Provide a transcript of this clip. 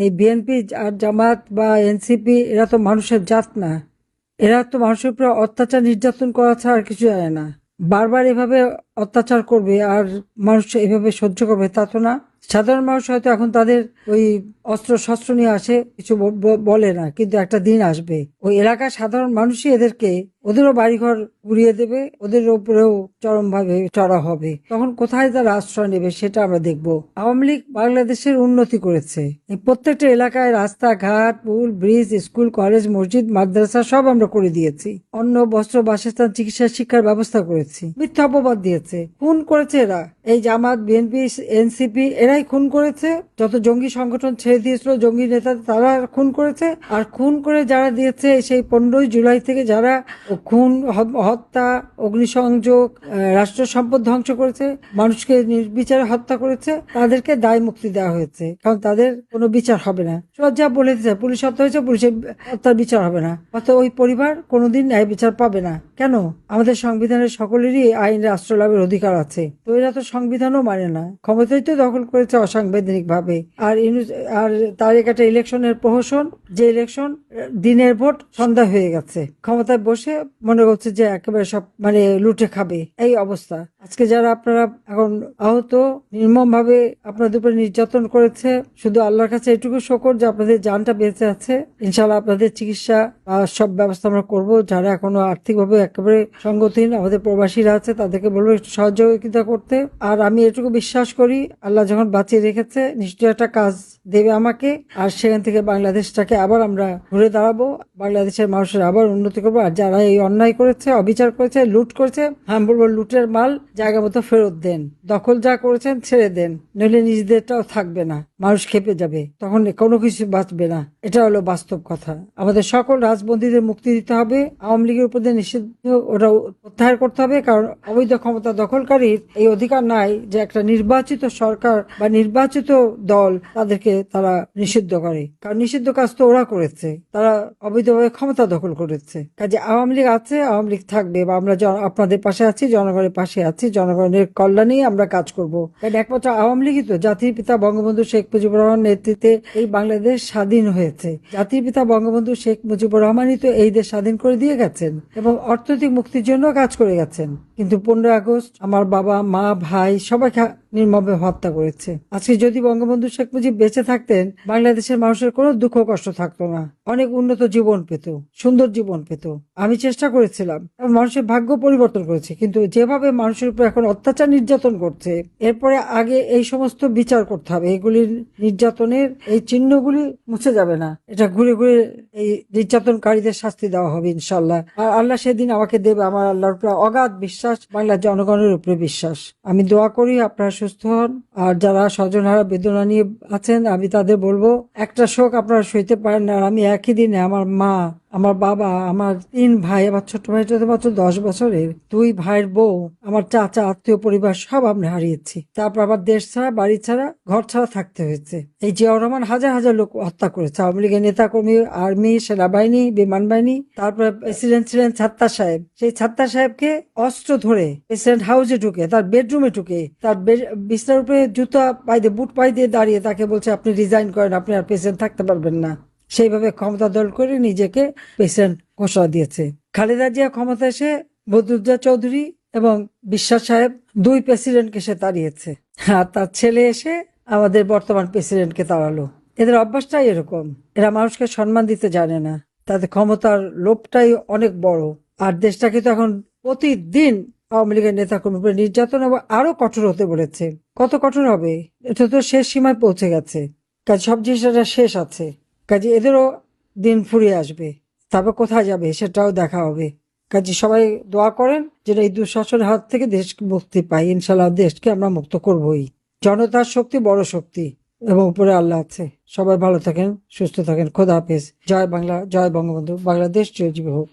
এই বিএনপি আর জামাত বা এনসিপি এরা তো মানুষের জাত না। এরা তো মানুষের উপর অত্যাচার নির্যাতন করা ছাড়া আর কিছু জানে না। বারবার এভাবে অত্যাচার করবে আর মানুষ এভাবে সহ্য করবে তা তো না। সাধারণ মানুষ হয়তো এখন তাদের ওই অস্ত্র শস্ত্র নিয়ে আসে, কিছু বলে না, কিন্তু একটা দিন আসবে ওই এলাকার সাধারণ মানুষই এদেরকে, ওদেরও বাড়িঘর উড়িয়ে দেবে, ওদের উপরেও চরমভাবে চড়া হবে। তখন কোথায় তারা আশ্রয় নেবে সেটা আমরা দেখব। আওয়ামী লীগ বাংলাদেশের উন্নতি করেছে। এই প্রত্যেকটা এলাকায় রাস্তাঘাট, পুল, ব্রিজ, স্কুল, কলেজ, মসজিদ, মাদ্রাসা সব আমরা করে দিয়েছি। অন্ন, বস্ত্র, বাসস্থান, চিকিৎসা, শিক্ষার ব্যবস্থা করেছি। মিথ্যা অপবাদ দিয়েছে, খুন করেছে এরা। এই জামাত, বিএনপি, এনসিপি এরাই খুন করেছে। যত জঙ্গি সংগঠন ছেড়ে দিয়েছিল, জঙ্গি নেতা, তারা খুন করেছে। আর খুন করে যারা দিয়েছে সেই 15ই জুলাই থেকে যারা খুন, হত্যা, অগ্নিসংযোগ, রাষ্ট্র সম্পদ ধ্বংস করেছে, মানুষকে নির্বিচারে হত্যা করেছে, তাদেরকে দায় মুক্তি দেওয়া হয়েছে। কারণ তাদের কোনো বিচার হবে না। যা বলে দিচ্ছে পুলিশ হত্যা হয়েছে, পুলিশের হত্যার বিচার হবে না, অর্থাৎ ওই পরিবার কোনোদিন ন্যায় বিচার পাবে না। কেন? আমাদের সংবিধানের সকলেরই আইনের আশ্রয় লাভের অধিকার আছে। তো এরা তো সংবিধানও মানে না, ক্ষমতাই তো দখল করেছে অসাংবিধানিক ভাবে। আর তার একটা ইলেকশনের প্রহসন, যে ইলেকশন দিনের ভোট সন্ধ্যা হয়ে গেছে, ক্ষমতায় বসে মনে করছে যে একেবারে সব মানে লুটে খাবে, এই অবস্থা। আজকে যারা আপনারা এখন আহত, নির্মম ভাবে আপনাদের উপরে নির্যাতন করেছে, শুধু আল্লাহর কাছে এটুকু শকর যে আপনাদের জানটা বেঁচে আছে। ইনশাল্লাহ আপনাদের চিকিৎসা সব ব্যবস্থা আমরা করব। যারা এখনো আর্থিকভাবে একেবারে সংগতিহীন, আমাদের প্রবাসীরা আছে, তাদেরকে বলবো একটু সহযোগিতা করতে। আর আমি এটুকু বিশ্বাস করি, আল্লাহ যখন বাঁচিয়ে রেখেছে নিশ্চয়ই একটা কাজ দেবে আমাকে, আর সেখান থেকে বাংলাদেশটাকে আবার আমরা ঘুরে দাঁড়াবো, বাংলাদেশের মানুষের আবার উন্নতি করবো। আর যারা এই অন্যায় করেছে, অবিচার করেছে, লুট করেছে, আমি বলবো লুটের মাল জায়গা মতো ফেরত দেন। দখল যা করেছেন ছেড়ে দেন, নইলে নিজেদেরটাও থাকবে না, মানুষ খেপে যাবে, তখন কোনো কিছু বাঁচবে না। এটা হলো বাস্তব কথা। আমাদের সকল রাজবন্দীদের মুক্তি দিতে হবে। আওয়ামী লীগের উপর নিষিদ্ধ ওটা প্রত্যাহার করতে হবে, কারণ অবৈধ ক্ষমতা দখলকারীর এই অধিকার নাই যে একটা নির্বাচিত সরকার বা নির্বাচিত দল তাদেরকে তারা নিষিদ্ধ করে। কারণ নিষিদ্ধ কাজ তো ওরা করেছে, তারা অবৈধভাবে ক্ষমতা দখল করেছে। কাজে আওয়ামী লীগ আছে, আওয়ামী লীগ থাকবে, বা আমরা আপনাদের পাশে আছি, জনগণের পাশে আছি, জনগণের কল্যাণেই আমরা কাজ করব। কারণ একমাত্র আওয়ামী লীগই তো জাতির পিতা বঙ্গবন্ধু শেখ মুজিবুর রহমান নেতৃত্বে এই বাংলাদেশ স্বাধীন হয়েছে। জাতির পিতা বঙ্গবন্ধু শেখ মুজিবুর রহমানই তো এই দেশ স্বাধীন করে দিয়ে গেছেন এবং অর্থনৈতিক মুক্তির জন্য কাজ করে গেছেন। কিন্তু 15 আগস্ট আমার বাবা, মা, ভাই সবাইকে নির্মমভাবে হত্যা করেছে। আজকে যদি বঙ্গবন্ধু শেখ মুজিব বেঁচে থাকতেন, বাংলাদেশের মানুষের কোনো দুঃখ কষ্ট থাকতো না, অনেক উন্নত জীবন পেত, সুন্দর জীবন পেত। আমি চেষ্টা করেছিলাম, মানুষের ভাগ্য পরিবর্তন করেছে, কিন্তু যেভাবে মানুষের উপর এখন অত্যাচার নির্যাতন করছে, এরপরে আগে এই সমস্ত বিচার করতে হবে। এগুলির নির্যাতনের এই চিহ্নগুলি মুছে যাবে না, এটা ঘুরে ঘুরে এই নির্যাতনকারীদের শাস্তি দেওয়া হবে ইনশাল্লাহ। আর আল্লাহ সেদিন আমাকে দেবে, আমার আল্লাহর উপর অগাধ বিশ্বাস, বাংলার জনগণের উপরে বিশ্বাস। আমি দোয়া করি আপনারা সুস্থ হন। আর যারা স্বজনহারা বেদনা নিয়ে আছেন, আমি তাদের বলবো একটা শোক আপনারা সইতে পারেন না। আর আমি একই দিনে আমার মা, আমার বাবা, আমার 3 ভাই, আমার ছোট ভাইটা তো মাত্র 10 বছরের, 2 ভাইয়ের বউ, আমার চাচা, আত্মীয় পরিবার সব আমরা হারিয়েছি। তারপর আবার দেশ ছাড়া, বাড়ি ছাড়া, ঘর ছাড়া থাকতে হয়েছে। এই জিয়াউর রহমান হাজার হাজার লোক হত্যা করেছে, আওয়ামী লীগের নেতা কর্মী, আর্মি, সেনাবাহিনী, বিমান বাহিনী। তারপরে প্রেসিডেন্ট ছিলেন ছাত্তার সাহেব, সেই ছাত্তার সাহেবকে অস্ত্র ধরে প্রেসিডেন্ট হাউসে ঢুকে, তার বেডরুমে ঢুকে, তার বিছনার উপরে জুতা পাই দিয়ে, বুট পাই দিয়ে দাঁড়িয়ে তাকে বলছে আপনি রিজাইন করেন, আপনি আর প্রেসিডেন্ট থাকতে পারবেন না। সেইভাবে ক্ষমতা দল করে নিজেকে প্রেসিডেন্ট ঘোষণা দিয়েছে। খালেদা জিয়া ক্ষমতা এসে বদরুদ্দোজা চৌধুরী এবং বিশ্বাস সাহেব 2 প্রেসিডেন্টকে সে তাড়িয়েছে। আর তার ছেলে এসে আমাদের বর্তমান প্রেসিডেন্টকে তাড়ালো। এদের অভ্যাসটাই এরকম, এরা মানুষকে সম্মান দিতে জানে না, তাদের ক্ষমতার লোভটাই অনেক বড়। আর দেশটাকে তো এখন প্রতিদিন আওয়ামী লীগের নেতা কর্মীর উপরে নির্যাতন এবং আরো কঠোর হতে বলেছে। কত কঠোর হবে? এটা তো শেষ সীমায় পৌঁছে গেছে। কাজে সব জিনিসটা শেষ আছে, কাজে এদেরও দিন ফুরিয়ে আসবে। তারপর কোথায় যাবে সেটাও দেখা হবে। কাজে সবাই দোয়া করেন যেন এই দুঃশাসনের হাত থেকে দেশ মুক্তি পাই। ইনশাল্লাহ দেশকে আমরা মুক্ত করবই। জনতার শক্তি বড় শক্তি এবং উপরে আল্লাহ আছে। সবাই ভালো থাকেন, সুস্থ থাকেন। খোদা হাফেজ। জয় বাংলা, জয় বঙ্গবন্ধু। বাংলাদেশ চিরজীবী হোক।